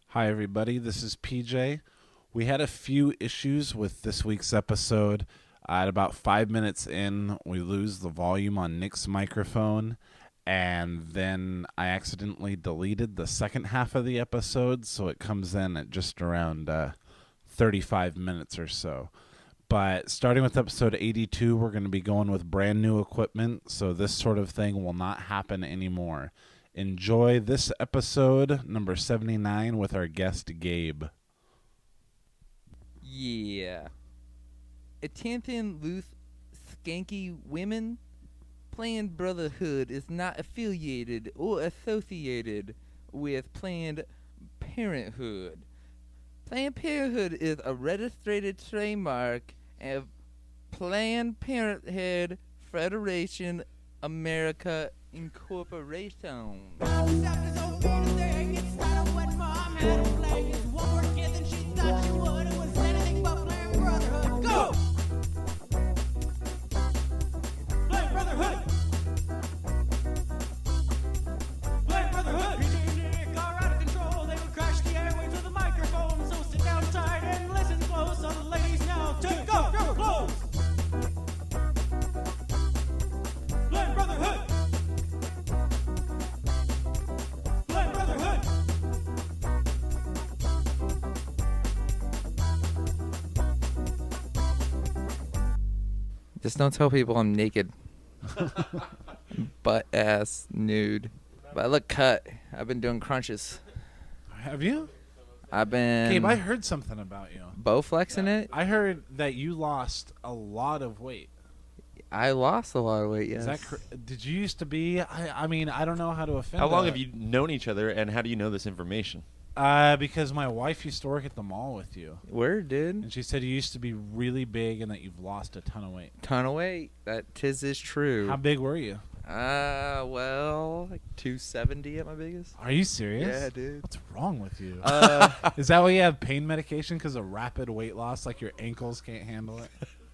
Hi, everybody. This is PJ. We had a few issues with this week's episode. At about 5 minutes in, we lose the volume on Nick's microphone, and then I accidentally deleted the second half of the episode, so it comes in at just around 35 minutes or so. But starting with episode 82, we're going to be going with brand new equipment, so this sort of thing will not happen anymore. Enjoy this episode, number 79, with our guest, Gabe. Yeah. Attention loose, skanky women. Planned Brotherhood is not affiliated or associated with Planned Parenthood. Planned Parenthood is a registered trademark of Planned Parenthood Federation America Incorporation. Go! Planned Brotherhood! Planned Brotherhood! Nick are out of control. They will crash the airwaves with a microphone. So sit down tight and listen close. All the ladies now to go! Go! Close! Planned Brotherhood! Planned Brotherhood! Just don't tell people I'm naked. Butt ass nude. But I look cut. I've been doing crunches. Have you? I've been Gabe, I heard something about you. Bowflexing it. I heard that you lost a lot of weight. I lost a lot of weight, yes. Is that did you used to be? I mean, I don't know how to offend. How long have you known each other, and how do you know this information? Because my wife used to work at the mall with you. Word, dude. And she said you used to be really big and that you've lost a ton of weight. Ton of weight. That tis is true. How big were you? Well, like 270 at my biggest. Are you serious? Yeah, dude. What's wrong with you? Is that why you have pain medication? Because of rapid weight loss? Like your ankles can't handle it?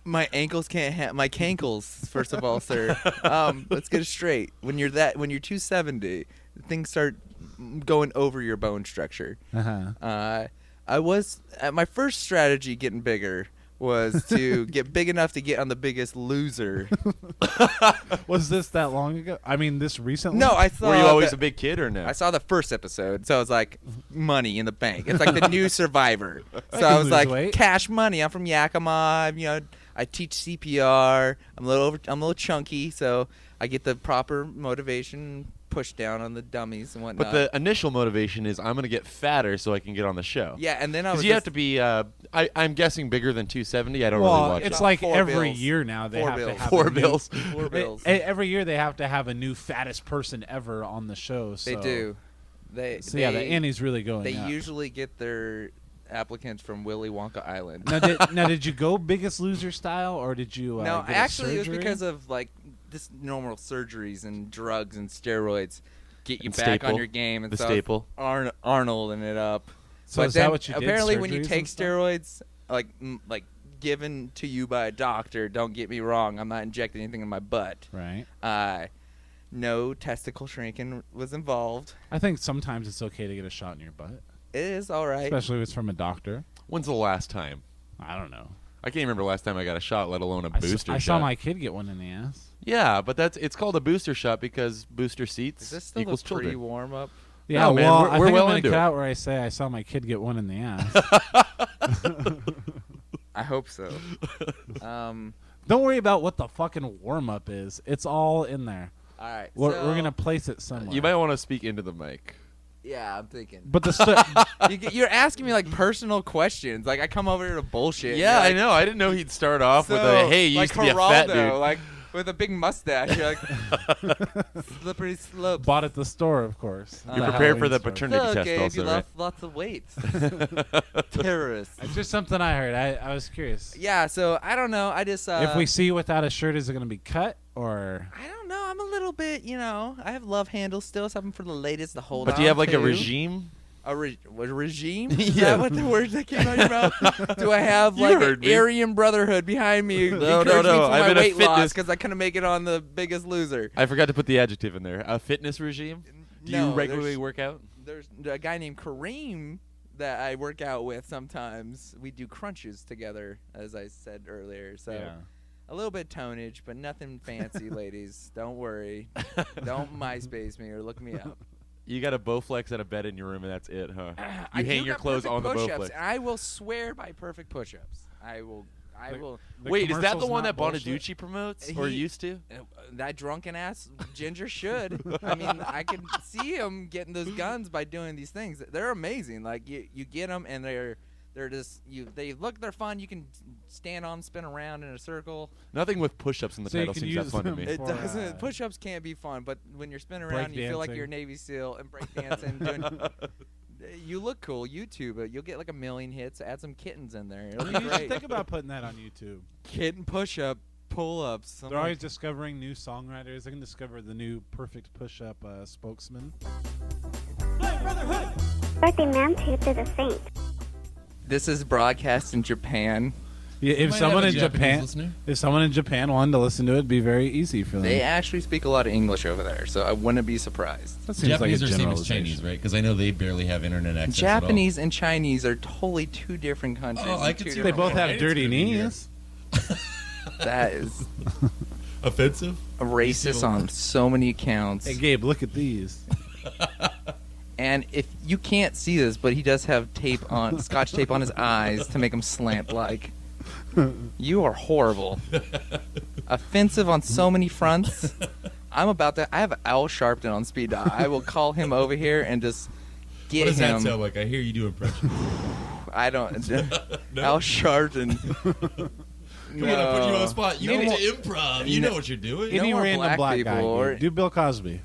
My ankles can't my cankles, first of all, sir. Let's get it straight. When you're 270, things start going over your bone structure. Uh-huh. I was my first strategy getting bigger was to get big enough to get on The Biggest Loser. Was this that long ago? I mean, this recently? No, I saw. Were you always a big kid or no? I saw the first episode, so I was like, money in the bank. It's like the new Survivor. So can I was lose like, weight. cash money. I'm from Yakima. I teach CPR. I'm a little chunky, so I get the proper motivation pushed down on the dummies and whatnot. But the initial motivation is I'm going to get fatter so I can get on the show. Yeah, and then I was Because you have to be, I'm guessing bigger than 270. I don't Well, really watch it's it. like Four every bills. year now they Four have to bills. have Four a new- bills. 4 bills. Every year they have to have a new fattest person ever on the show. So. They do. They So the Annie's really going They up. usually get their applicants from Willy Wonka Island. Now, did you go Biggest Loser style, or did you No, get a actually, it was surgery? because of like just normal surgeries and drugs and steroids get you And back on staple. your game. And The so staple. Arnolding it up. So But is then that what you did? apparently, when you surgeries take and stuff? steroids, like given to you by a doctor, don't get me wrong, I'm not injecting anything in my butt. Right. No testicle shrinking was involved. I think sometimes it's okay to get a shot in your butt, It is all right. especially if it's from a doctor. When's the last time? I don't know. I can't remember the last time I got a shot, let alone a booster I shot. saw my kid get one in the ass. Yeah, but it's called a booster shot because booster seats Is this still equals the children. pre-warm up? Yeah, No, man, well, we're I think well I'm gonna into cut it. out where I say I saw my kid get one in the ass. I hope so. Don't worry about what the fucking warm up is. It's all in there. All right. We're so- gonna place it somewhere. You might want to speak into the mic. Yeah, I'm thinking. But the You're asking me like personal questions. Like I come over here to bullshit. Yeah, You're I know. I didn't know he'd start off with a, hey, you like used to be a fat Geraldo, dude. like with a big mustache. You're like slippery slopes. bought at the store, of course. You're Uh, prepared for Halloween the store. paternity Look, test Gabe, also, you right? lost lots of weight. Terrorists. It's just something I heard. I was curious. Yeah, so I don't know. I just If we see you without a shirt, is it gonna be cut or? I don't know. I'm a little bit, I have love handles still, something for the ladies to hold But on do you have like to. a regime? A regime? Is Yeah. that what the word that came out of your mouth? Do I have You like heard an me. Aryan Brotherhood behind me? No, encouraging me for I'm my in a weight loss fitness- because I couldn't make it on The Biggest Loser. I forgot to put the adjective in there. A fitness regime? Do No, you regularly there's- work out? There's a guy named Kareem that I work out with sometimes, we do crunches together, as I said earlier. So Yeah. a little bit tonnage, but nothing fancy, ladies. Don't worry. Don't MySpace me or look me up. You got a Bowflex and a bed in your room, and that's it, huh? I You do hang your got clothes perfect on the push-ups, Bowflex. and I will swear by perfect push-ups. I will. The Wait, is that the commercial's one not that bullshit? Bonaducci promotes or He- used to? That drunken ass ginger should. I mean, I can see him getting those guns by doing these things. They're amazing. Like you get them and they're just they're fun. You can stand on, spin around in a circle. Nothing with push-ups in the So you title can seems that use fun to them me. It For, doesn't. Push-ups can't be fun, but when you're spinning around, you feel like breakdancing. you're a Navy SEAL and breakdancing. doing, you look cool. YouTube it. You'll get like 1 million hits. Add some kittens in there. It'll be You should great. think about putting that on YouTube. Kitten push-up, pull-ups. They're always discovering new songwriters. They can discover the new perfect push-up spokesman. Play Brotherhood. Birthday man to the saint. This is broadcast in Japan. Yeah, if Might someone have in a Japanese Japan, listener. if someone in Japan wanted to listen to it, it'd be very easy for them. They actually speak a lot of English over there, so I wouldn't be surprised. That seems Japanese like are a same as generalization. Chinese, right? Because I know they barely have internet access. at all. Japanese and Chinese are totally two different countries. Oh, I and could two see They different both have It's dirty gonna be here. knees. That is offensive. racist on so many accounts. Hey, Gabe, look at these. And if you can't see this, but he does have tape on, scotch tape on his eyes to make them slant like. You are horrible. Offensive on so many fronts. I have Al Sharpton on speed dial. I will call him over here and just get What does him. that sound like? I hear you do impressions. I don't. No? Al Sharpton. Come on, I put you on the spot. You No know more- to improv. You know what you're doing. No Any more random black black guy. people, or- Gabe. Do Bill Cosby.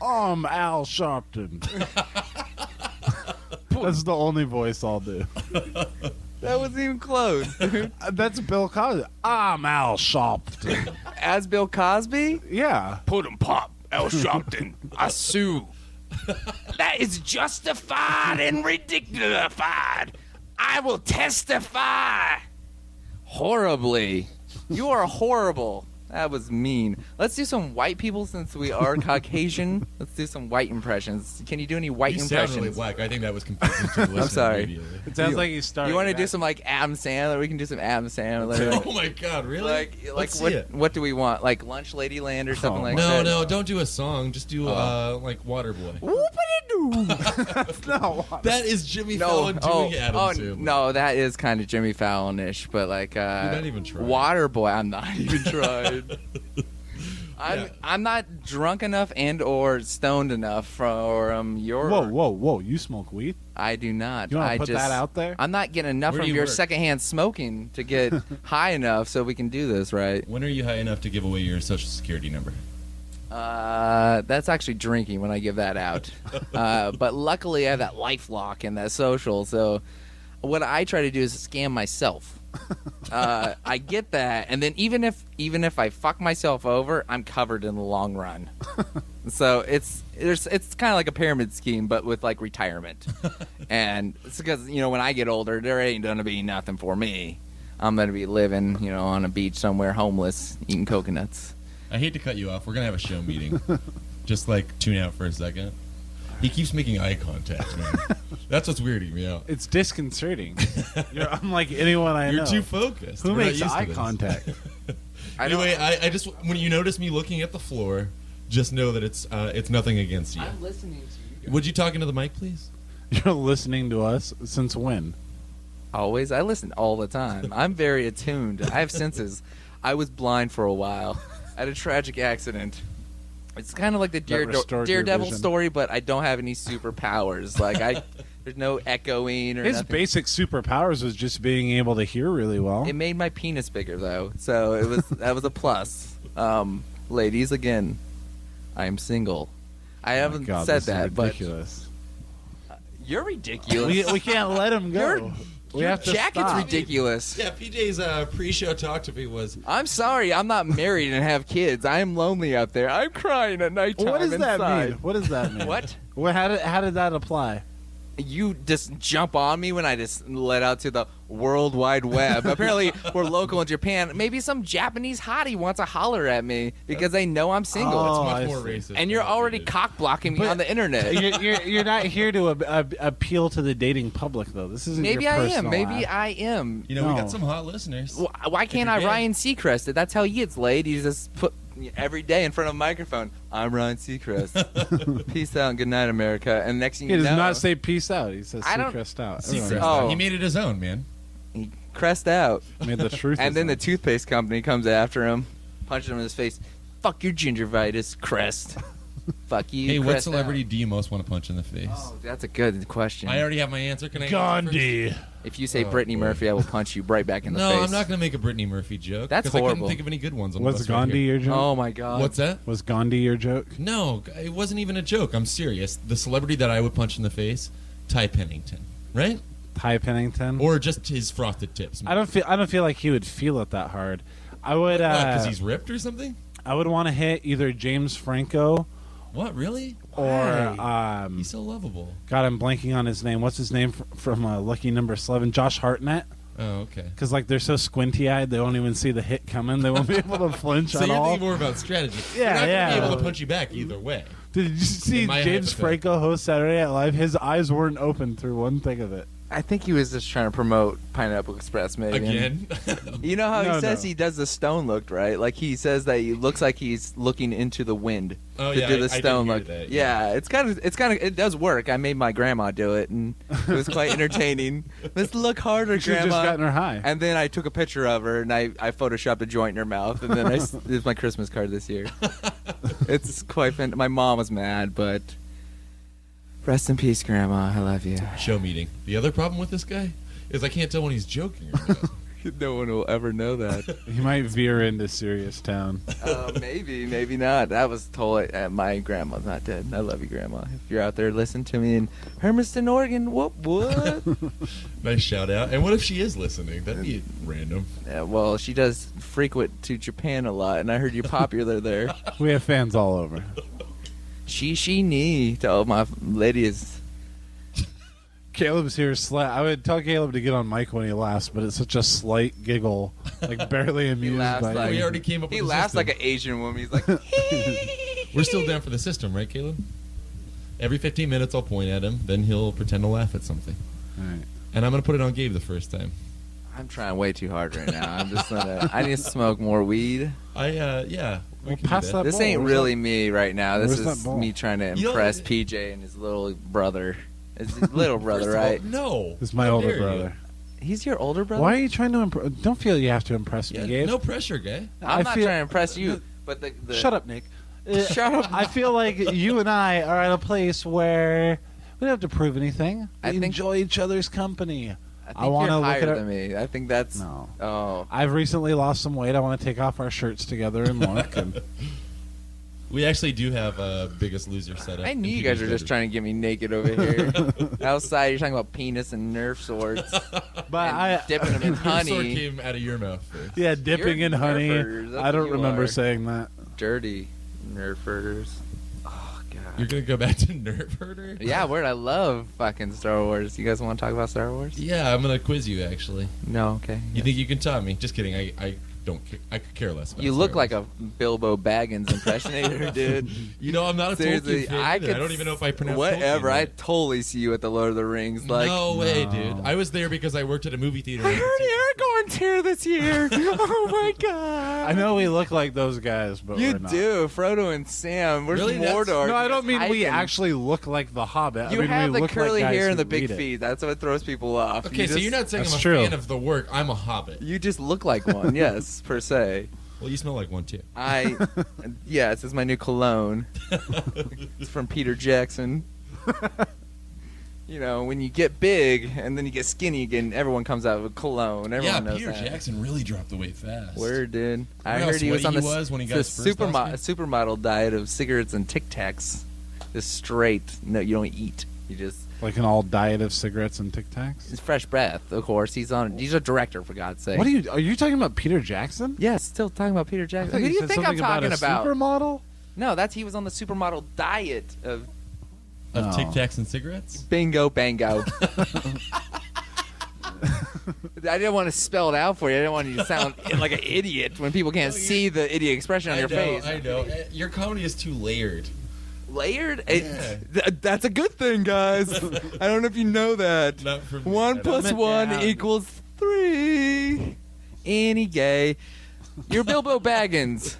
I'm Al Sharpton. That's the only voice I'll do. That wasn't even close. That's Bill Cosby. I'm Al Sharpton. As Bill Cosby? Yeah. Put him pop. Al Sharpton. I sue. That is justified and ridiculous. I will testify. Horribly. You are horrible. That was mean. Let's do some white people since we are Caucasian. Let's do some white impressions. Can you do any white You sound impressions? really whack. I think that was confusing to the listener. sorry. immediately. It sounds like he's starting. You want to do back- some like Adam Sandler? We can do some Adam Sandler. Oh my God! Really? Like Let's see it. what do we want? Like Lunch Ladyland or something like No, that? no, don't do a song. Just do like Waterboy. Whoop-a-doo. No. That is Jimmy No, Fallon doing Adam Sandler. no, that is kind of Jimmy Fallon-ish, but like not even trying. Waterboy, I'm not even trying. Yeah. I'm not drunk enough and or stoned enough for your. Whoa! You smoke weed? I do not. You want I to put just, that out there? I'm not getting enough Where from do you your work? secondhand smoking to get high enough so we can do this, right? When are you high enough to give away your social security number? That's actually drinking when I give that out. But luckily I have that LifeLock and that social. So what I try to do is scam myself. I get that, and then even if I fuck myself over, I'm covered in the long run. So it's kind of like a pyramid scheme, but with like retirement. And it's because when I get older, there ain't gonna be nothing for me. I'm gonna be living on a beach somewhere, homeless, eating coconuts. I hate to cut you off. We're gonna have a show meeting. Just like tune out for a second. He keeps making eye contact, man. That's what's weirding me out. It's disconcerting. You're unlike anyone I know. You're too focused. Who We're not makes used to eye this. contact? Anyway, I just when you notice me looking at the floor, just know that it's nothing against you. I'm listening to you. Would you talk into the mic, please? You're listening to us since when? Always. I listen all the time. I'm very attuned. I have senses. I was blind for a while. I had a tragic accident. It's kind of like the restored your Daredevil vision. story, but I don't have any superpowers. Like there's no echoing or His nothing. basic superpowers was just being able to hear really well. It made my penis bigger though, so that was a plus. Ladies, again, I'm single. I haven't Oh God, said this is that, ridiculous. but you're ridiculous. We can't let him go. We Your have to jacket's stop. ridiculous. Yeah, PJ's pre-show talk to me was I'm sorry, I'm not married and have kids. I am lonely out there. I'm crying at nighttime What does that inside. mean? What does that mean? What? How did that apply? you just jump on me when I just let out to the World Wide Web. Apparently, we're local in Japan. Maybe some Japanese hottie wants to holler at me because they know I'm single. Oh, That's I much more see. racist. And you're than what already you did. cock blocking me on the internet. You're not here to appeal to the dating public, though. This isn't Maybe your I am. personal Maybe app. I am. You know, we No. got some hot listeners. Why can't I you're gay. Ryan Seacrest it? That's how he gets laid. He just put every day in front of a microphone. I'm Ryan Seacrest. Peace out and good night, America. And next thing He you does know, not say peace out. He says I don't- Seacrest out. Seacrest. Everyone Oh. He made it his own, man. he crest out. made the truth. And his then the own. toothpaste company comes after him, punches him in his face. Fuck your gingivitis, Crest. Fuck you. Hey, what Crest celebrity out. do you most want to punch in the face? Oh, that's a good question. I already have my answer. Can I answer first? Gandhi. If you say Oh, Brittany boy. Murphy, I will punch you right back in the No, face. I'm not going to make a Brittany Murphy joke. That's 'cause I horrible. couldn't think of any good ones. On the Was bus right Gandhi here. your joke? Oh my god. What's that? Was Gandhi your joke? No, it wasn't even a joke. I'm serious. The celebrity that I would punch in the face, Ty Pennington, right? Ty Pennington. Or just his frosted tips. I don't feel like he would feel it that hard. I would. Because he's ripped or something? I would want to hit either James Franco What, really? or He's so lovable. God, I'm blanking on his name. What's his name from Lucky Number 11? Josh Hartnett. Oh, okay. Because like they're so squinty-eyed, they won't even see the hit coming. They won't be able to flinch So at you're all. thinking more about strategy. Yeah, They're not yeah. going to be able to punch you back either way. Did you see In my James hypothetical. Franco host Saturday Night Live? His eyes weren't open through one thing of it. I think he was just trying to promote Pineapple Express, maybe. Again? You know how No, he says no. he does the stone look, right? Like he says that he looks like he's looking into the wind Oh, to yeah, do the I did stone hear look. that, yeah, it does work. I made my grandma do it, and it was quite entertaining. Let's look harder, Should have grandma. just gotten her high. And then I took a picture of her, and I photoshopped a joint in her mouth, and then it was my Christmas card this year. It's quite fun. My mom was mad, but rest in peace, Grandma. I love you. Show meeting. The other problem with this guy is I can't tell when he's joking or not. No one will ever know that. He might veer into serious town. Maybe, maybe not. That was totally. My grandma's not dead. I love you, Grandma. If you're out there, listen to me in Hermiston, Oregon. What? Nice shout out. And what if she is listening? That'd be random. Yeah, well, she does frequent to Japan a lot, and I heard you're popular there. We have fans all over. She knee to all my ladies. Caleb's here. I would tell Caleb to get on mic when he laughs, but it's such a slight giggle, like barely amused laughs by like- it. We already came up He with a laughs system. like an Asian woman. He's like, We're still down for the system, right, Caleb? Every 15 minutes I'll point at him, then he'll pretend to laugh at something. All right. And I'm going to put it on Gabe the first time. I'm trying way too hard right now. I'm just gonna. I need to smoke more weed. Yeah. We Well, can do pass that This bowl. ain't Where's really me right now. This Where's is that ball? me trying to You know, impress PJ and his little brother. His little brother, First of all, right? no. This is my How older dare you. brother. He's your older brother. Why are you trying to impress? Don't feel you have to impress me, Yeah, Gabe. no pressure, guy. I'm I not feel- trying to impress you, but the Shut up, Nick. Shut up. I feel like you and I are at a place where we don't have to prove anything. I We think- enjoy each other's company. I think I wanna you're look higher at our- than me. I think that's. No. Oh. I've recently lost some weight. I want to take off our shirts together and look. And We actually do have a Biggest Loser set up. I knew in you guys Peter's were just bedroom. trying to get me naked over here. Outside, you're talking about penis and Nerf swords. but and I, dipping them in Your sword honey. came out of your mouth first. yeah, dipping You're in honey. nerfers, that's I don't what you remember are. saying that. Dirty Nerfers. Oh, God. You're going to go back to Nerf Herder? Yeah, word. I love fucking Star Wars. You guys want to talk about Star Wars? Yeah, I'm going to quiz you, actually. No, okay. You think you can top me? Just kidding. I don't care. I could care less about You Star look like Wars. a Bilbo Baggins impersonator, dude. You know, I'm not a Seriously, Tolkien fan either. I don't even know if I pronounce whatever. Tolkien I right. totally see you at the Lord of the Rings. Like, no way, No. dude. I was there because I worked at a movie theater. I heard Aragorn's here this year. Oh my god! I know we look like those guys, but You we're not. do, Frodo and Sam. Where's Really? That's- Mordor? No, I don't mean we Hiding. actually look like the Hobbit. You I mean, have we the look curly like guys hair and who the big read it. feet. That's what throws people off. Okay, so you're not saying I'm That's a true. fan of the work. I'm a hobbit. You just look like one. Yes, per se. Well, you smell like one, too. Yes, it's my new cologne. It's from Peter Jackson. You know, when you get big and then you get skinny again, everyone comes out with cologne. Everyone knows Peter that. Jackson really dropped the weight fast. Word, dude. I Remember how heard he was sweaty on he the was when he got the his first Oscar? supermodel diet of cigarettes and Tic Tacs. Just straight. No, you don't eat. You just Like an all diet of cigarettes and Tic Tacs. it's fresh breath. Of course, he's a director for God's sake. What are you talking about? Peter Jackson? Yes, still talking about Peter I Jackson. thought Who do you said think I'm something talking about? about? A supermodel? No, he was on the supermodel diet of. Of Oh. Tic Tacs and cigarettes? Bingo, bango. I didn't want to spell it out for you. I didn't want you to sound like an idiot when people can't see the idiot expression on your face. I know. Your comedy is too layered. Layered? Yeah. That's a good thing, guys. I don't know if you know that. Not for me. 1 plus Dumb it 1 down. equals 3. Any gay. You're Bilbo Baggins.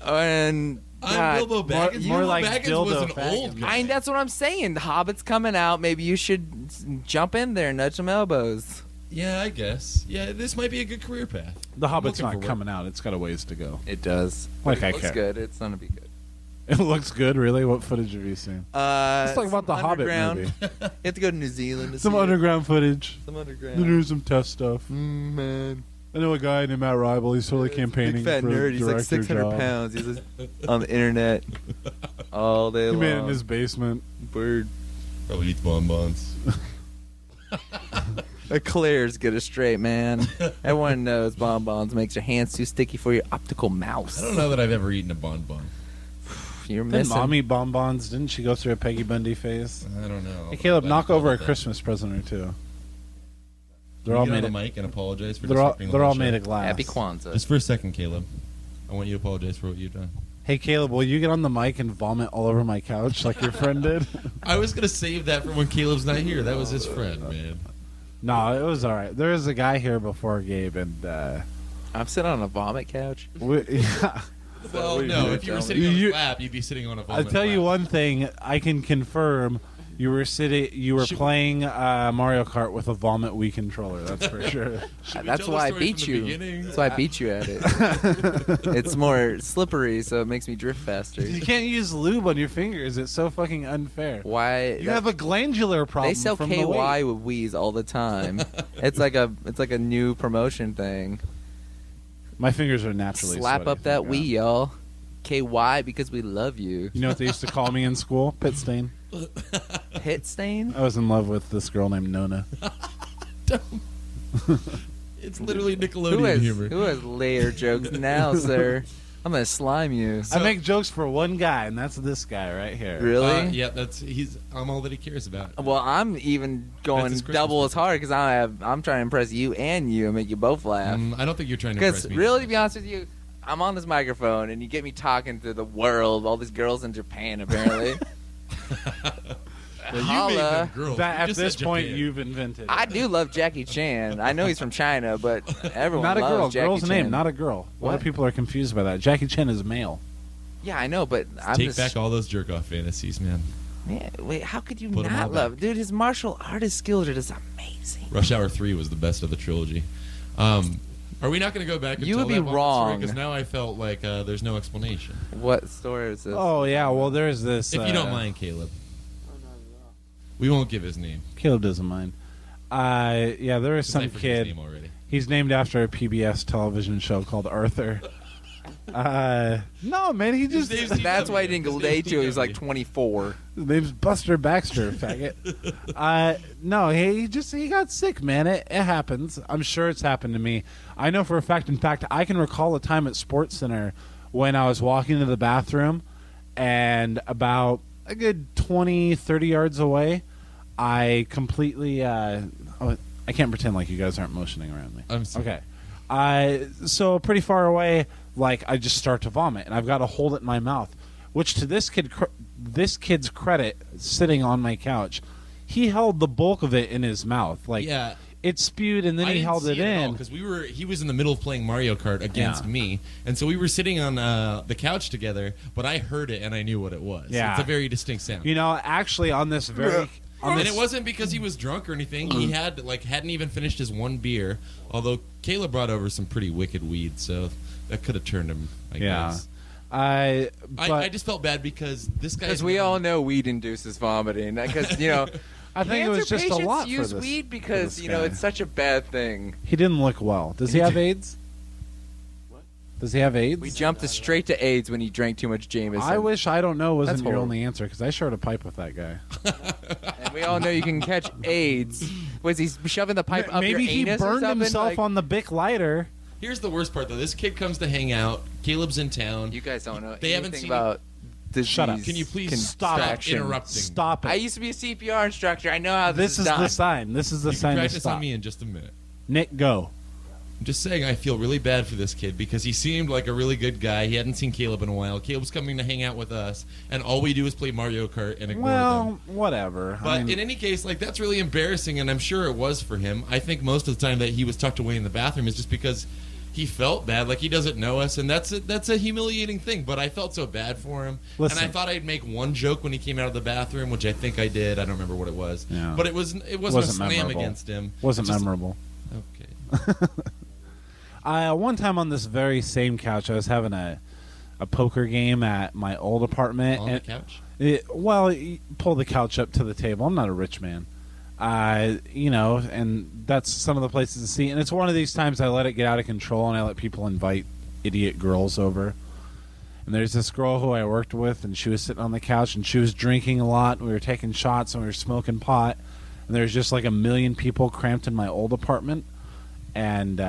And I'm God, Bilbo Baggins. more Bilbo like Baggins was an dildo old Baggins. guy. that's what I'm saying. The Hobbit's coming out. Maybe you should jump in there and nudge some elbows. Yeah, I guess. Yeah, this might be a good career path. The Hobbit's looking for not work. coming out. It's got a ways to go. It does. Like I It looks care. good. It's gonna be good. It looks good, really. What footage have you seen? Let's talk about the Hobbit movie. You have to go to New Zealand to Some see it. underground footage. Some They're underground. doing some test stuff. Man. I know a guy named Matt Ribel. He's totally campaigning Big fat for nerd. He's like director 600 job. pounds. He's just on the internet all day He long. made it in his basement. Bird. Probably eats bonbons. Eclairs get it straight, man. Everyone knows bonbons makes your hands too sticky for your optical mouse. I don't know that I've ever eaten a bonbon. You're Didn't missing. Mom eat bonbons? Didn't she go through a Peggy Bundy phase? I don't know. Hey, Caleb, I knock don't over know a that. Christmas present or two. Can They're you all get made on the of, mic and apologize for they're all, disrupting the they're whole all made show? of glass. Happy Kwanzaa. Just for a second, Caleb. I want you to apologize for what you've done. Hey, Caleb, will you get on the mic and vomit all over my couch like your friend did? I was gonna save that for when Caleb's not here. That was his friend, man. No, it was all right. There was a guy here before Gabe, and I'm sitting on a vomit couch. yeah. Well, what you no, do, if you were tell me. sitting on You- his lap, you'd be sitting on a I'll vomit tell you lap. one thing. I can confirm. You were Should- playing Mario Kart with a vomit Wii controller. That's for sure. Should we That's tell the why I story beat from the you. beginning? That's why I beat you at it. It's more slippery, so it makes me drift faster. You can't use lube on your fingers. It's so fucking unfair. Why? You have a glandular problem. They sell from KY the weight. with Wii's all the time. It's like a new promotion thing. My fingers are naturally Slap sweaty, up that thank God. Wii, y'all. KY because we love you. You know what they used to call me in school? Pit stain. Pit stain? I was in love with this girl named Nona. It's literally Nickelodeon humor. Who has layer jokes now, sir? I'm gonna slime you. I make jokes for one guy, and that's this guy right here. Really? Yeah, I'm all that he cares about. Well, I'm even going his Christmas double as hard because I'm trying to impress you and make you both laugh. I don't think you're trying to impress Because me. really, to be honest with you, I'm on this microphone and you get me talking to the world, all these girls in Japan apparently. Well, you Holla. made them girls. That You at just this said point Japan. you've invented. I do love Jackie Chan. I know he's from China, but everyone Not a girl. loves Jackie Girl's Chan. name, not a girl. A lot of What? people are confused by that. Jackie Chan is male. Yeah, I know, but I'm Take just back all those jerk off fantasies, man. man, wait, how could you Put 'em all not love? back. Dude, his martial artist skills are just amazing. Rush Hour 3 was the best of the trilogy. Are we not going to go back and You tell would be wrong. Because now I felt like there's no explanation. What story is this? Oh yeah, well there's this. If you don't mind, Caleb. We won't give his name. Caleb doesn't mind. Yeah, there is 'cause I some forget kid. his name already. He's named after a PBS television show called Arthur. No, man, he just His his name's That's why he didn't His go name's date you. He was like TW. 24. name's Buster Baxter, faggot. No, he got sick, man. It happens. I'm sure it's happened to me. I know for a fact. In fact, I can recall a time at Sports Center when I was walking to the bathroom, and about a good 20, 30 yards away, I completely. I can't pretend like you guys aren't motioning around me. I'm sorry. Okay. So pretty far away, like I just start to vomit, and I've got to hold it in my mouth. Which to this kid's credit, sitting on my couch, he held the bulk of it in his mouth. Like Yeah. it spewed, and then I he didn't held see it at all, in. because he was in the middle of playing Mario Kart against Yeah. me, and so we were sitting on the couch together. But I heard it and I knew what it was. Yeah. It's a very distinct sound. You know, actually, on this very. And it wasn't because he was drunk or anything. He hadn't even finished his one beer. Although Caleb brought over some pretty wicked weed, so that could have turned him. I Yeah. guess. I I just felt bad because this guy. Because we all know weed induces vomiting. Because, you know, I think it cancer was just a patients lot for use this. weed for because, this you know, guy. it's such a bad thing. He didn't look well. Does he have AIDS? Does he have AIDS? We jumped straight to AIDS when he drank too much Jameson. I wish I don't know wasn't That's your horrible. only answer because I shared a pipe with that guy. And we all know you can catch AIDS. Was he shoving the pipe up Maybe your he anus or burned something? himself Like, on the Bic lighter. Here's the worst part, though. This kid comes to hang out. Caleb's in town. You guys don't know They haven't anything seen about disease. Shut up. Can you please stop contraction. interrupting? Stop it. I used to be a CPR instructor. I know how this This is done. the sign. This is the You can sign to practice stop. on me in just a minute. Nick, go. I'm just saying I feel really bad for this kid because he seemed like a really good guy. He hadn't seen Caleb in a while. Caleb's coming to hang out with us, and all we do is play Mario Kart and ignore them. Well, whatever. But I mean, in any case, like that's really embarrassing, and I'm sure it was for him. I think most of the time that he was tucked away in the bathroom is just because he felt bad, like he doesn't know us, and that's a humiliating thing. But I felt so bad for him, Listen. and I thought I'd make one joke when he came out of the bathroom, which I think I did. I don't remember what it was, Yeah. but it wasn't a Wasn't slam memorable. against him. wasn't Just- memorable. Okay. One time on this very same couch, I was having a poker game at my old apartment. On the and couch. you pull the couch up to the table. I'm not a rich man. And that's some of the places to see. And it's one of these times I let it get out of control and I let people invite idiot girls over. And there's this girl who I worked with, and she was sitting on the couch, and she was drinking a lot. We were taking shots, and we were smoking pot. And there's just like 1 million people cramped in my old apartment. And,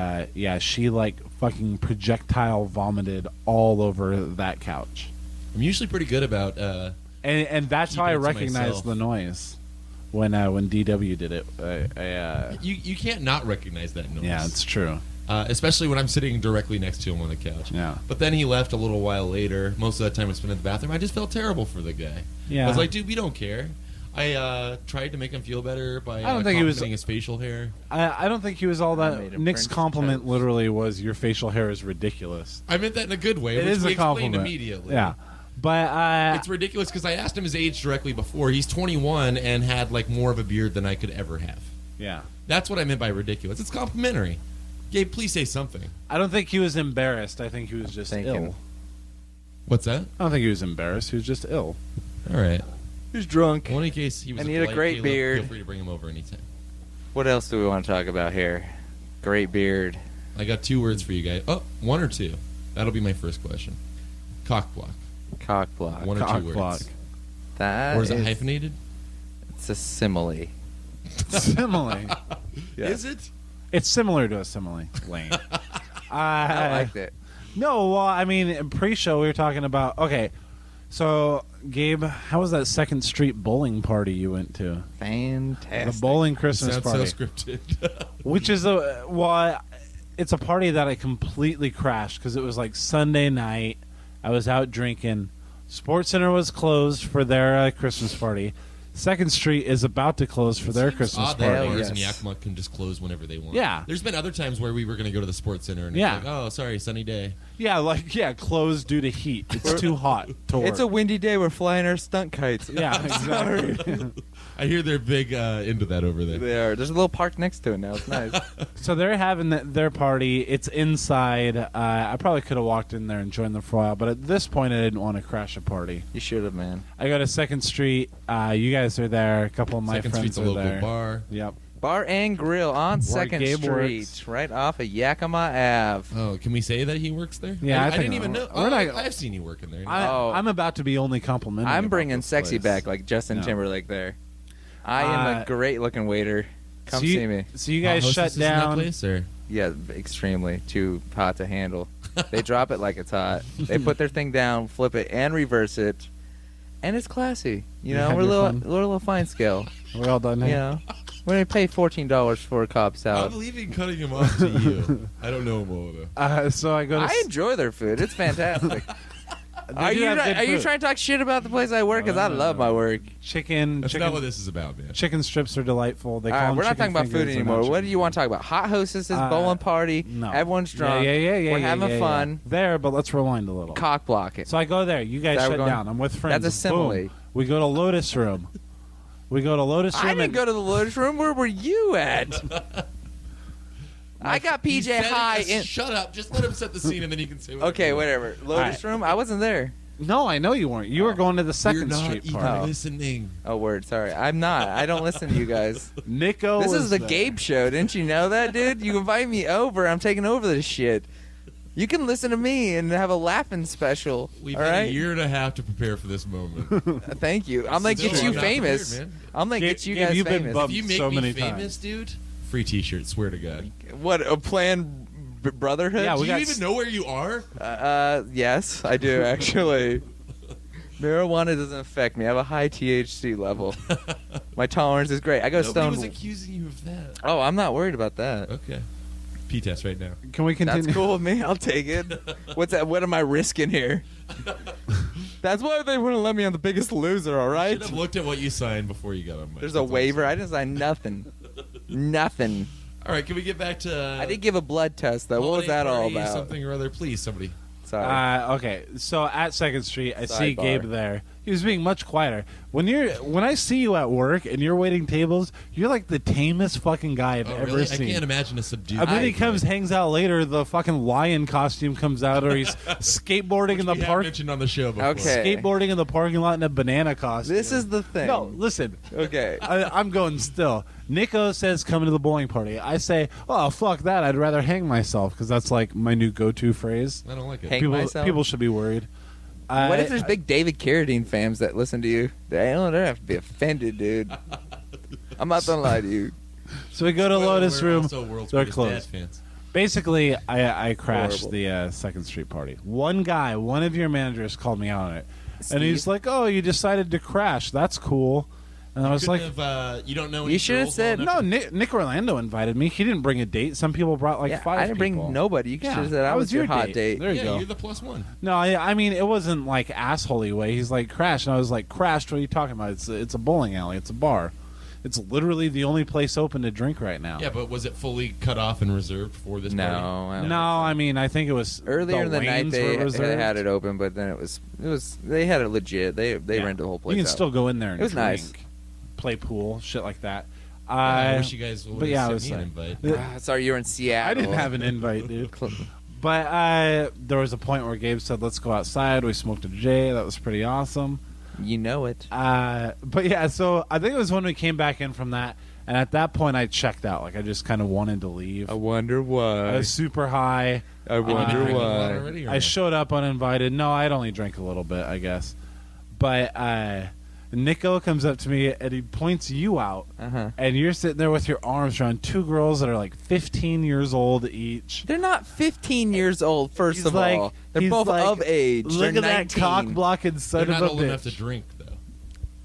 she like fucking projectile vomited all over that couch. I'm usually pretty good about. And that's how Keeping I it to recognized myself. the noise when DW did it. You can't not recognize that noise. Yeah, it's true. Especially when I'm sitting directly next to him on the couch. Yeah. But then he left a little while later. Most of that time I spent in the bathroom. I just felt terrible for the guy. Yeah. I was like, dude, we don't care. I tried to make him feel better by I don't think he was- complimenting his facial hair. I don't think he was all I that. made him Nick's French compliment toast. literally was, "Your facial hair is ridiculous." I meant that in a good way, It which is we a explained compliment. immediately. Yeah, but It's ridiculous because I asked him his age directly before. He's 21 and had like more of a beard than I could ever have. yeah, That's what I meant by ridiculous. It's complimentary. Gabe, please say something. I don't think he was embarrassed. I think he was just Thinking. ill. What's that? I don't think he was embarrassed. He was just ill. All right. Who's drunk? Well, in any case, he was. And he had a polite great Caleb. beard. Feel free to bring him over anytime. What else do we want to talk about here? Great beard. I got 2 words for you guys. Oh, 1 or 2. That'll be my first question. Cock block. Cock block. 1 or Cock 2 words. block. That Or is it hyphenated? It's a simile. Simile. Is it? It's similar to a simile. Lane. I liked it. No, well, I mean, pre-show we were talking about. Okay, so Gabe, how was that Second Street bowling party you went to? Fantastic. The bowling Christmas Sounds party, so scripted. which is it's a party that I completely crashed because it was like Sunday night. I was out drinking. Sports Center was closed for their Christmas party. Second Street is about to close for their Seems Christmas odd that party. bars in yes. Yakima can just close whenever they want. Yeah. There's been other times where we were going to go to the sports center and Yeah. it's like, oh, sorry, sunny day. Yeah, closed due to heat. It's too hot to work. It's a windy day. We're flying our stunt kites. yeah, exactly. I hear they're big into that over there. They are. There's a little park next to it now. It's nice. So they're having their party. It's inside. I probably could have walked in there and joined them for a while, but at this point, I didn't want to crash a party. You should have, man. I go to Second Street. You guys are there. A couple of my Second friends Street's a are local there. bar. Yep. Bar and Grill on Second Gabe Street, works. right off of Yakima Ave. Oh, can we say that he works there? Yeah, I I think didn't even know. we're Oh, not- I've seen you working there. Oh. I'm about to be only complimentary. I'm about bringing this sexy place. back like Justin No. Timberlake there. I am a great looking waiter. Come so you, see me. So you guys shut hostesses in that down. place, or? Yeah, extremely too hot to handle. They drop it like it's hot. They put their thing down, flip it, and reverse it, and it's classy. You You know, had we're a your little, fun? we're a little fine scale. We're all done You here. know, we're gonna pay $14 for a Cobb I'm salad. leaving cutting him off to you. I don't know him well enough. So I go to. I enjoy their food. It's fantastic. Are do you have good are you food. trying to talk shit about the place I work? Because I love my work. chicken. That's chicken, not what this is about, man. chicken strips are delightful. They All call right, them we're not chicken talking about food fingers, they're anymore. not What do chicken. you want to talk about? Hot hostesses, bowling party. No. Everyone's drunk. Yeah. We're having yeah. fun. There, but let's rewind a little. Cock block it. So I go there. You guys Is that shut what we're going- down. I'm with friends. That's a simile. Boom. We go to Lotus Room. We go to Lotus Room. I didn't and- go to the Lotus Room. Where were you at? I got He's PJ setting High us- in. Shut up. Just let him set the scene and then you can say what Okay, whatever. Lotus Room. I wasn't there. No, I know you weren't. You were going to the You're Second not Street even party. listening. Oh, word. Sorry, I'm not. I don't listen to you guys. Nico. This was is the there. Gabe show. Didn't you know that, dude? You invite me over. I'm taking over this shit. You can listen to me and have a laughing special. We've all had right? a year and a half to prepare for this moment. Thank you. I'm gonna Still, get you I'm not famous. prepared, man. I'm gonna Gabe- get you Gabe, guys you've been famous. bumped If you make so me many famous, dude, free T-shirt. Swear to God. What a planned Brotherhood? Yeah, Do we you got even know where you are? Yes, I do actually. Marijuana doesn't affect me. I have a high THC level. My tolerance is great. I go Nobody stone. was accusing you of that. Oh, I'm not worried about that. Okay. P-test right now. Can we continue? That's cool with me. I'll take it. What's that? What am I risking here? That's why they wouldn't let me on The Biggest Loser. All right. Should have looked at what you signed before you got on. Mike. There's That's a all I'm waiver. saying. I didn't sign nothing. Nothing. All right, can we get back to? I did give a blood test though. What was holiday that all party, about? Something or other, please, somebody. Sorry. Okay, so at 2nd Street, I see Sidebar. Gabe there. He was being much quieter. When I see you at work and you're waiting tables, you're like the tamest fucking guy I've Oh, ever really? seen. I can't imagine a subdued. And then he comes, hangs out later. The fucking lion costume comes out, or he's skateboarding in the we have park, mentioned on the show before. Okay. skateboarding in the parking lot in a banana costume. This is the thing. no. Listen, Okay. I'm going still. Nico says come to the bowling party. I say, oh fuck that. I'd rather hang myself because that's like my new go-to phrase. I don't like it. Hang myself? People should be worried. What if there's big David Carradine fans that listen to you? They don't have to be offended, dude. I'm not gonna lie to you. So we go to Spoiler Lotus alert, Room. also world's They're biggest closed. Dad fans. Basically, I crashed Horrible. the 2nd Street party. One guy, one of your managers, called me out on it, and he's Steve? like, "Oh, you decided to crash? That's cool." And I was like, Couldn't have, you don't know. Any You should have girls said- well enough "No, Nick Orlando invited me. He didn't bring a date. Some people brought like Yeah, 5 I didn't bring people. nobody. You should have said I was your hot date. There to- you Yeah, go. you're the plus one. No, I mean it wasn't like assholey way. He's like crashed, and I was like, crashed? What are you talking about? It's a bowling alley. It's a bar. It's literally the only place open to drink right now. Yeah, but was it fully cut off and reserved for this No, party? I don't No, I mean I think it was Earlier in the night lanes they were reserved. had it open, but then it was they had it legit. They Yeah. rented the whole place You can out. still go in there and It was drink, nice. play pool, shit like that. I wish you guys would but yeah, I have was sent me an like- invite. Sorry, you were in Seattle. I didn't have an invite, dude. But there was a point where Gabe said, "Let's go outside." We smoked a J. That was pretty awesome. You know it. But yeah, so I think it was when we came back in from that, and at that point I checked out. Like I just kind of wanted to leave. I wonder I why. was super high. I You've been wonder drinking a lot why. already, or I no? showed up uninvited. No, I'd only drank a little bit, I guess. But Nico comes up to me and he points you out, Uh-huh. and you're sitting there with your arms around 2 girls that are like 15 years old each. They're not 15 years old. First He's of like- all, they're he's both like, of age. Look They're at that 19. cock blocking son They're of not a old enough to bitch. drink, though.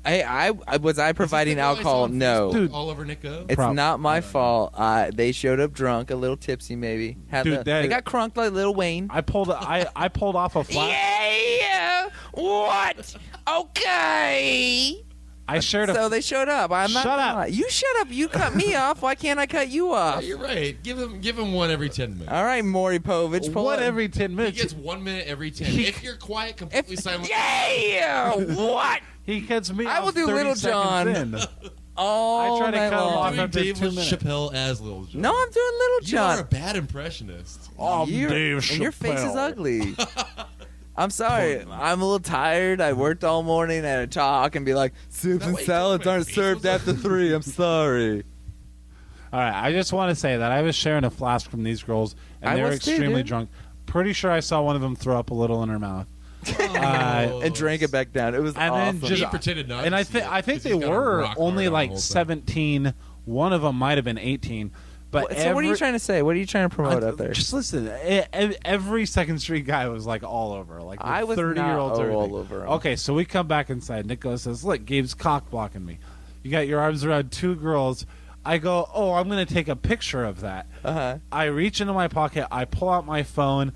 I was I providing Is this the girl I saw alcohol? on No. Facebook Dude. all over Nico. It's Prob- not my fault. They showed up drunk, a little tipsy, maybe. Dude, They got crunked like Lil Wayne. I pulled off a flash. Yeah. What? Okay. I shared a So they showed up. I'm not. Shut gonna up. lie. You shut up. You cut me off. Why can't I cut you Yeah, off? you're right. Give him one every 10 minutes. All right, Maury Povich. pull one up. every 10 He minutes. gets 1 minute every 10. He- If you're quiet, completely silent. Yeah. What? He cuts me I will off do 30 Little John. seconds in. All I try to night cut him long. off Doing after Dave 2 with minutes. Chappelle as Little John. No, I'm doing Little You are a John. bad impressionist. I'm You're- Dave and your face is Chappelle. ugly. I'm sorry. I'm a little tired. I worked all morning. I had to talk and be like, soups that and why you salads took my aren't face? served Was after 3. I'm sorry. All right, I just want to say that I was sharing a flask from these girls, and I they were was too, extremely dude. drunk. Pretty sure I saw one of them throw up a little in her mouth. And drank it back down. It was And awesome. then just He pretended not and to I see think it, I think 'cause they he's got a were rock only hard on like the whole time. 17. One of them might have been 18. But so what are you trying to say? What are you trying to promote out there? Just listen. Every 2nd Street guy was like all over. Like the I was 30-year-olds. not everything. all over 'em. Okay, so we come back inside. Nico says, "Look, Gabe's cock blocking me. You got your arms around 2 girls." I go, "Oh, I'm going to take a picture of that." Uh-huh. I reach into my pocket. I pull out my phone.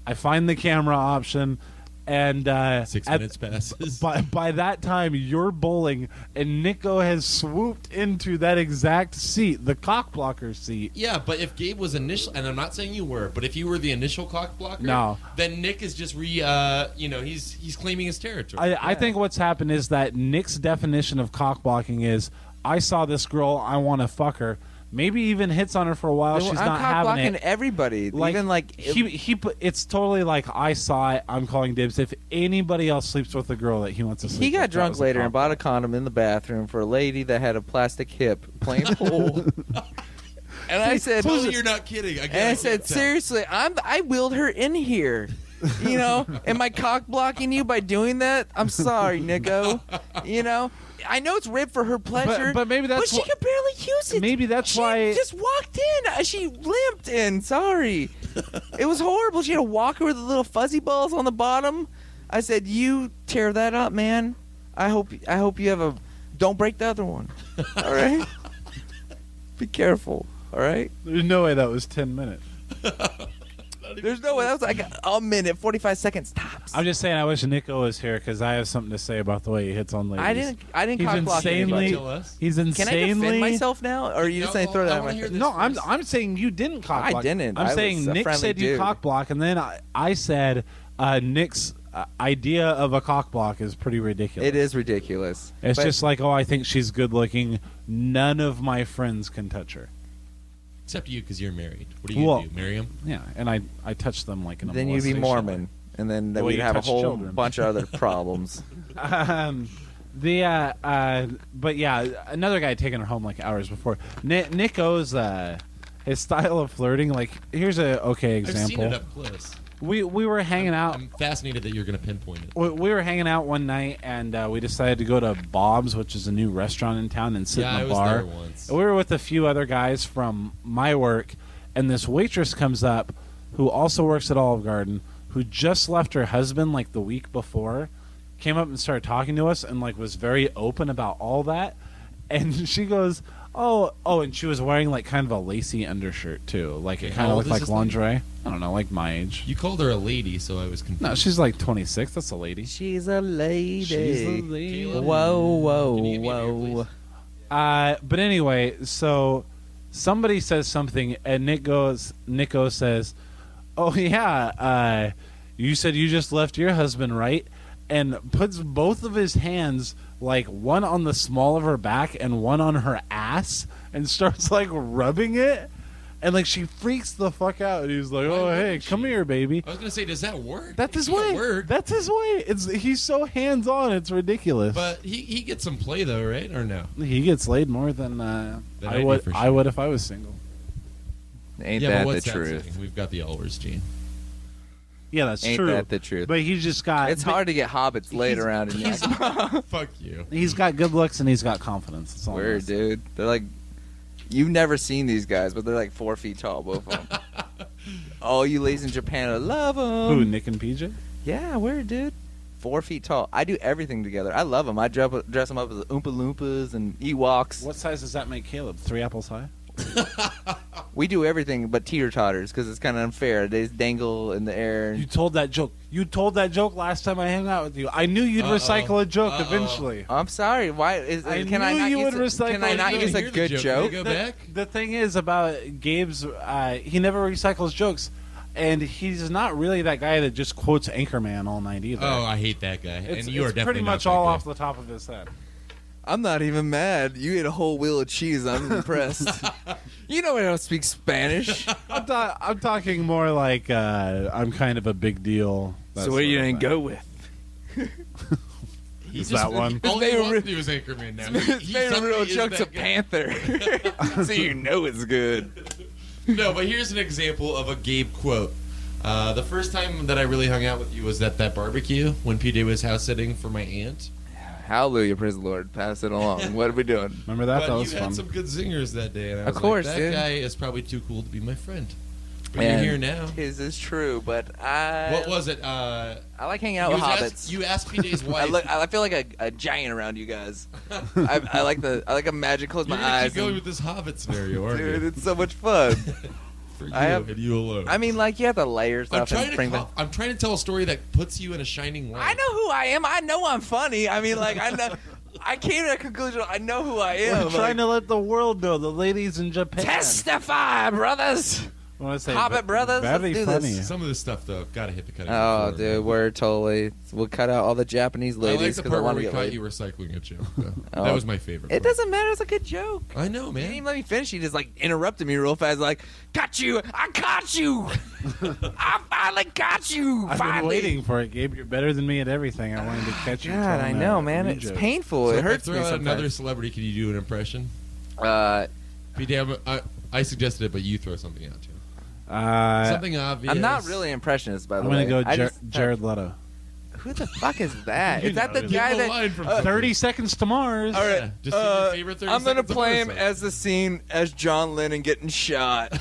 I find the camera option, and 6 at- minutes passes. by that time, you're bowling, and Nico has swooped into that exact seat, the cock blocker seat. Yeah, but if Gabe was initial, and I'm not saying you were, but if you were the initial cock blocker, No. then Nick is just he's claiming his territory. I think what's happened is that Nick's definition of cock blocking is, I saw this girl, I want to fuck her. Maybe even hits on her for a while. She's I'm not cock having blocking it. everybody. Even like he it's totally like, I saw it, I'm calling dibs. If anybody else sleeps with a girl that he wants to sleep he with, got that drunk was a later cock and bought a block. condom in the bathroom for a lady that had a plastic hip playing pool. And I said, Tell me you're not kidding. and I said, seriously, I wheeled her in here. You know, am I cock blocking you by doing that? I'm sorry, Nico. You know, I know it's ribbed for her pleasure, But maybe that's she wh- could barely use it. Maybe that's she why- just walked in. She limped in. Sorry, it was horrible. She had a walker with the little fuzzy balls on the bottom. I said, you tear that up, man. I hope you have a. Don't break the other one. All right. Be careful. All right. There's no way that was 10 minutes. There's no way. That was like a minute, 45 seconds tops. I'm just saying, I wish Nico was here because I have something to say about the way he hits on ladies. I didn't He's cock block anybody. Tell us. He's Can I insanely. defend myself now, or are you just saying throw that I at wanna my hear face? this No, first. I'm saying you didn't cock I block. didn't. I'm I saying was a Nick friendly said you dude. cock block, and then I said Nick's idea of a cock block is pretty ridiculous. It is ridiculous. It's But just like, oh, I think she's good looking. None of my friends can touch her. Except you, because you're married. What are you going to do? Marry him? Yeah, and I touch them like in a then you'd be molestation Mormon, and then The way we'd you have a touch whole children. bunch of other problems. But yeah, another guy taking her home like hours before. Nico's his style of flirting. Like, here's a okay I've seen example. it up close. We were hanging out. I'm fascinated that you're going to pinpoint it. We were hanging out one night, and we decided to go to Bob's, which is a new restaurant in town, and sit Yeah, in I the was bar. there once. We were with a few other guys from my work, and this waitress comes up, who also works at Olive Garden, who just left her husband like the week before, came up and started talking to us, and like was very open about all that. And she goes, "Oh," and she was wearing like kind of a lacy undershirt too, like it Okay, kind how of old looked is like this lady? lingerie. I don't know, like my age. You called her a lady, so I was confused. No, she's like 26. That's a lady. She's a lady. She's a lady. Caleb. Whoa, Can you give me a beer, whoa. please? But anyway, so somebody says something, and Nico says, "Oh yeah, you said you just left your husband, right?" And puts both of his hands, like one on the small of her back and one on her ass, and starts like rubbing it. And like she freaks the fuck out, and he's like, Why "Oh hey, wouldn't come she? here, baby." I was going to say, does that work? That's his It can't way. work. That's his way. He's so hands on. It's ridiculous. But he gets some play, though, right? Or no? He gets laid more than I I do would. for I sure. would if I was single. Ain't yeah, that but the what's that truth? saying? We've got the Allers gene. Yeah, that's Ain't true. that the truth? But he's just got. It's hard to get hobbits laid around in Yakima. Fuck you. He's got good looks and he's got confidence. That's all I'm Word, saying. dude. They're like, you've never seen these guys, but they're like 4 feet tall, both of them. All you ladies in Japan I love them. Who, Nick and PJ? Yeah, word, dude. 4 feet tall. I do everything together. I love them. I dress them up as Oompa Loompas and Ewoks. What size does that make Caleb? 3 apples high? We do everything but teeter-totters because it's kind of unfair. They just dangle in the air. You told that joke. You told that joke last time I hung out with you. I knew you'd recycle a joke eventually. I'm sorry. Why? Can I knew not you use would recycle Can I a not joke. use a Hear the good joke. joke? Go back. The thing is about Gabe's, he never recycles jokes. And he's not really that guy that just quotes Anchorman all night either. Oh, I hate that guy. it's, and you are it's definitely pretty much not that all guy. off the top of his head. I'm not even mad. You ate a whole wheel of cheese. I'm impressed. You know I don't speak Spanish. I'm talking more like I'm kind of a big deal. that sort of thing. with? He's that one? All His he favorite- wants to do is Anchorman now. His He favorite suddenly real is joke's a that guy. panther. So you know it's good. No, but here's an example of a Gabe quote. The first time that I really hung out with you was at that barbecue when PJ was house sitting for my aunt. Hallelujah, praise the Lord. Pass it along. What are we doing? Remember that? But That you was had fun. some good zingers that day, and I Of was course, like, that dude. guy is probably too cool to be my friend. But And you're here now. His is true, but I. What was it? I like hanging out with hobbits. You asked PJ's wife. I feel like a giant around you guys. I like imagine close You're my gonna eyes. keep going and- with this Hobbit scenario, aren't dude, you? it's so much fun. For you I have- and you alone. I mean, like you have to layer stuff and bring them. I'm trying to tell a story that puts you in a shining light. I know who I am. I know I'm funny. I mean, like I know. I came to that conclusion. I know who I am. We're trying to let the world know, the ladies in Japan. testify, brothers. I wanna say, Hobbit brothers, Very let's do funny. this. Some of this stuff, though, gotta hit the cutting room Oh, floor, dude, man. we're totally. We'll cut out all the Japanese I like ladies the because I, part where want to we get caught laid. you recycling a joke. Though. Oh. That was my favorite. It part. doesn't matter. It's a good joke. I know, He didn't man. even let me finish. He just like interrupted me real fast. Like, got you! I caught you! I finally got you! I've finally. been waiting for it, Gabe. You're better than me at everything. I wanted to catch you. God, I telling know, that man. new It's joke. painful. So it if I hurts throw me out sometimes. another celebrity, can you do an impression? Uh, BD, I suggested it, but you throw something out too. Uh, Something obvious. I'm not really an impressionist, by the I'm way. gonna go I just- Jared Leto. Who the fuck is that? You Is that know the who guy Give him a that? line from 30 Seconds to Mars. All right, Yeah, just say your favorite 30 I'm gonna seconds of play him episode. as the scene as John Lennon getting shot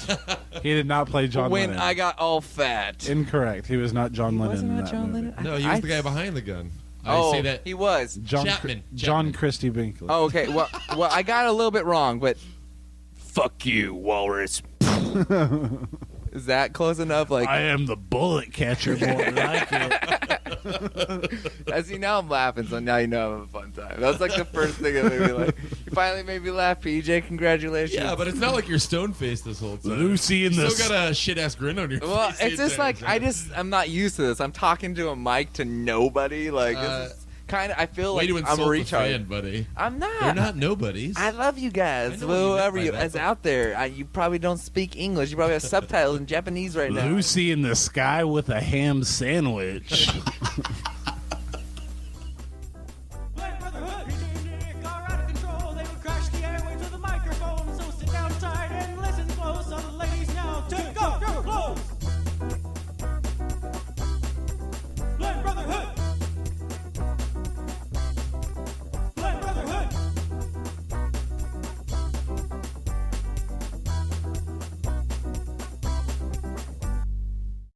He did not play John when Lennon. I got all fat. Incorrect. He was not John Lennon. Wasn't in that that John movie. Lennon? No, he was the guy behind the gun. I say that. He was. John Chapman. John Christie Brinkley. Oh, okay. Well, I got it a little bit wrong, but fuck you, Walrus. Is that close enough? Like, I am the bullet catcher, more like it. I see now I'm laughing, so now you know I'm having a fun time. That's like the first thing that made me like. You finally made me laugh, PJ. Congratulations. Yeah, but it's not like you're stone faced this whole time. Lucy in You the still got a shit ass grin on your Well, face. it's just like I'm not used to this. I'm talking to a mic to nobody. Like this is kind of. I feel way like to I'm a insult the retard. fan, buddy. I'm not. They're not nobodies. I love you guys. I know what you meant Whoever by you that, is but- out there, you probably don't speak English. You probably have subtitles in Japanese right now. Lucy in the sky with a ham sandwich.